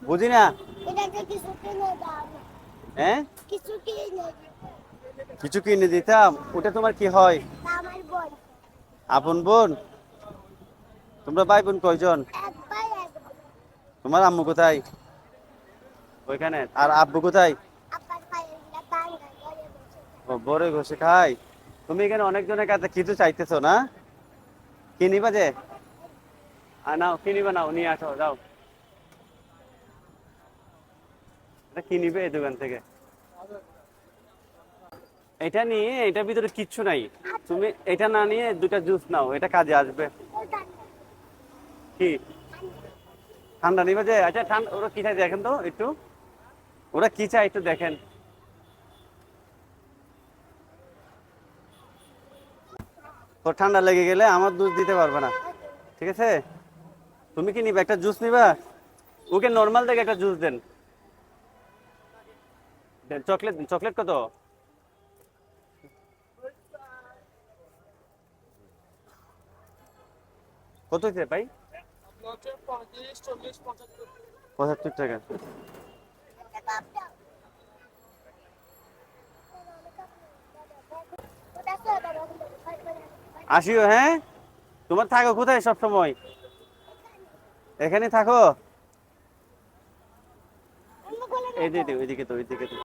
বুঝি না। এটাকে কিছু কিনে দাও না। হ্যাঁ, কিছু কিনে দিও। কিছু কিনে দিতাম। ওটা তোমার কি হয়? তা আমার বোন। আপন বোন? তোমরা ভাই বোন কয়জন? এক ভাই এক বোন। তোমার আম্মু কোথায়? ওইখানে। আর আব্বু কোথায়? আব্বার পায়ের টাঙ্গা ঘরে বসে ও, বড়ই বসে খায়। তুমি এখানে অনেকজনের কাছে কিছু চাইতেছো না? কি নিবা যে? নাও, কি নিবা, নাও নিয়ে আসো, যাও। এটা কি নিবে এই দোকান থেকে? এটা নিয়ে, এটার ভিতরে কিচ্ছু নাই। তুমি এটা না নিয়ে দুটা জুস নাও, এটা কাজে আসবে। থাকে। কি ঠান্ডা নিবে যে? আচ্ছা, ঠান্ডা ওরা কি চাই দেখেন তো একটু। ওরা কি চাই একটু দেখেন। তো ঠান্ডা লেগে গেলে আমার দুধ দিতে পারবে না, ঠিক আছে? তুমি কি নিবা, একটা জুস নিবা? ওকে নর্মাল দেখে একটা জুস দেন। চকলেট, চকলেট কত? কত হয়েছে ভাই? 75 টাকা। আসিও, হ্যাঁ। তোমার থাকো কোথায় সব সময়? এখানে থাকো। এইদিকে, ওইদিকে তো, ওইদিকে তো।